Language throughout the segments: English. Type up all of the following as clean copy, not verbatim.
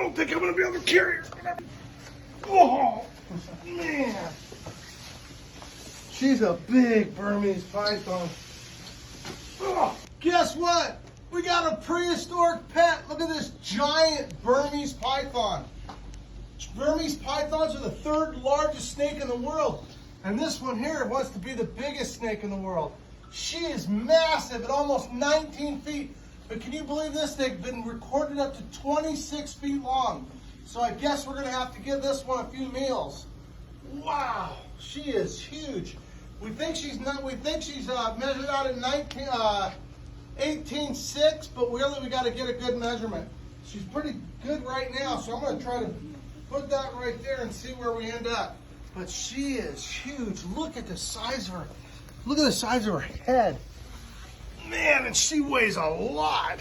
don't think I'm gonna be able to carry her. Oh, man. She's a big Burmese Python. Oh, guess what? We got a prehistoric pet. Look at this giant Burmese Python. Burmese Pythons are the third largest snake in the world. And this one here wants to be the biggest snake in the world. She is massive at almost 19 feet. But can you believe this thing has been recorded up to 26 feet long? So I guess we're gonna have to give this one a few meals. Wow, she is huge. We think she's measured out at 18.6, but really we gotta get a good measurement. She's pretty good right now, so I'm gonna try to put that right there and see where we end up. But she is huge. Look at the size of her. Look at the size of her head. Man, and she weighs a lot.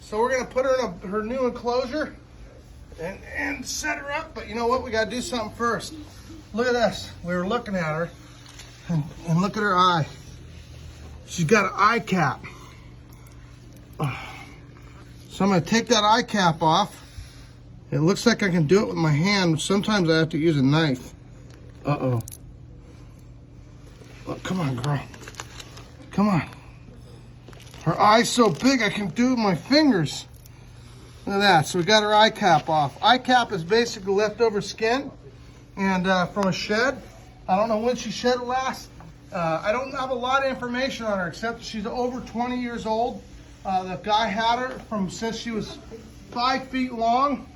So we're gonna put her in her new enclosure and set her up. But you know what? We gotta do something first. Look at this. We were looking at her, and look at her eye. She's got an eye cap. So I'm gonna take that eye cap off. It looks like I can do it with my hand. Sometimes I have to use a knife. Uh-oh. Oh, come on, girl. Come on. Her eye's so big I can do it with my fingers. Look at that. So we got her eye cap off. Eye cap is basically leftover skin and from a shed. I don't know when she shed it last. I don't have a lot of information on her except that she's over 20 years old. The guy had her from since she was 5 feet long,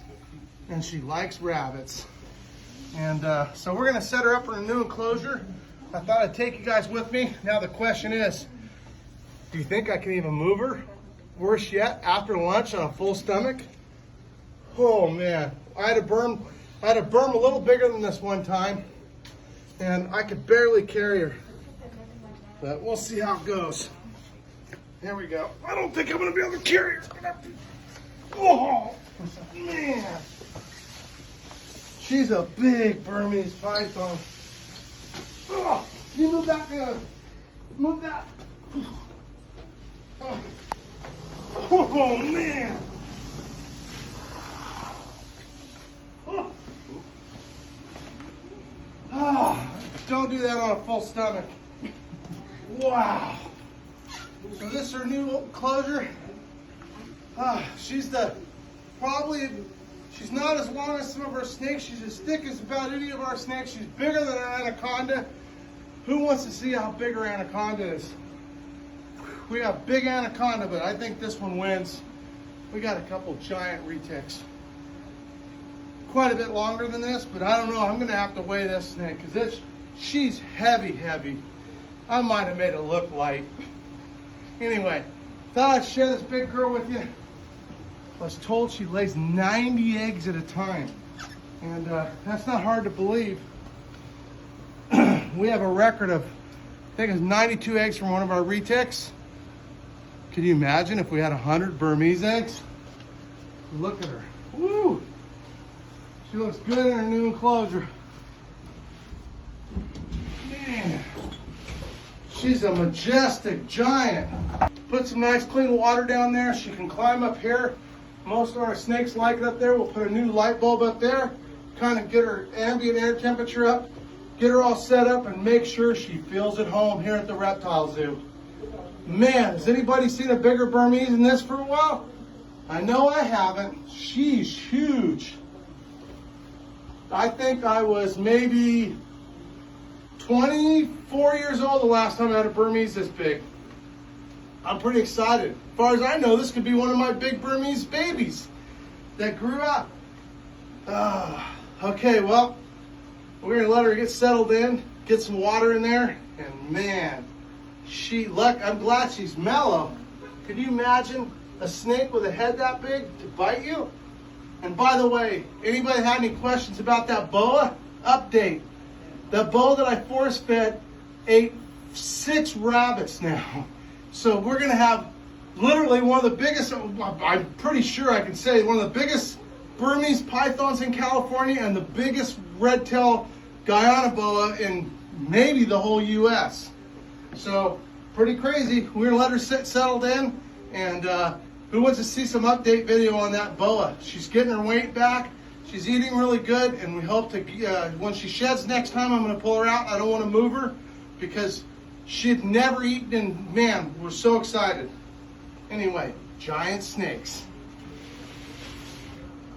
and she likes rabbits. And so we're gonna set her up in a new enclosure. I thought I'd take you guys with me. Now the question is, do you think I can even move her? Worse yet, after lunch on a full stomach? Oh man, I had a berm a little bigger than this one time, and I could barely carry her. But we'll see how it goes. Here we go. I don't think I'm gonna be able to carry her. Oh man. She's a big Burmese Python. Oh, can you move that? Move that. Oh man. Oh. Oh, don't do that on a full stomach. Wow. So this is her new enclosure. She's not as long as some of our snakes. She's as thick as about any of our snakes. She's bigger than our anaconda. Who wants to see how big our anaconda is? We got big anaconda, but I think this one wins. We got a couple giant retics. Quite a bit longer than this, but I don't know. I'm gonna have to weigh this snake because she's heavy. I might have made it look light. Anyway, thought I'd share this big girl with you. I was told she lays 90 eggs at a time, and that's not hard to believe. We have a record of, I think it's 92 eggs from one of our retics. Can you imagine if we had 100 Burmese eggs? Look at her. Woo! She looks good in her new enclosure. Man, she's a majestic giant. Put some nice clean water down there. She can climb up here. Most of our snakes like it up there. We'll put a new light bulb up there, kind of get her ambient air temperature up, get her all set up, and make sure she feels at home here at the reptile zoo. Man, has anybody seen a bigger Burmese than this for a while? I know I haven't. She's huge. I think I was maybe 24 years old the last time I had a Burmese this big. I'm pretty excited. As far as I know, this could be one of my big Burmese babies that grew up. Okay, well, we're gonna let her get settled in, get some water in there, and man, I'm glad she's mellow. Could you imagine a snake with a head that big to bite you? And by the way, anybody had any questions about that boa? Update. The boa that I force fed ate 6 rabbits now. So we're gonna have literally one of the biggest, I'm pretty sure I can say, one of the biggest Burmese pythons in California and the biggest red-tailed Guyana boa in maybe the whole US. So pretty crazy. We're gonna let her sit settled in, and Who wants to see some update video on that boa? She's getting her weight back. She's eating really good, and we hope to, when she sheds next time, I'm going to pull her out. I don't want to move her because she had never eaten, and man, we're so excited. Anyway, giant snakes.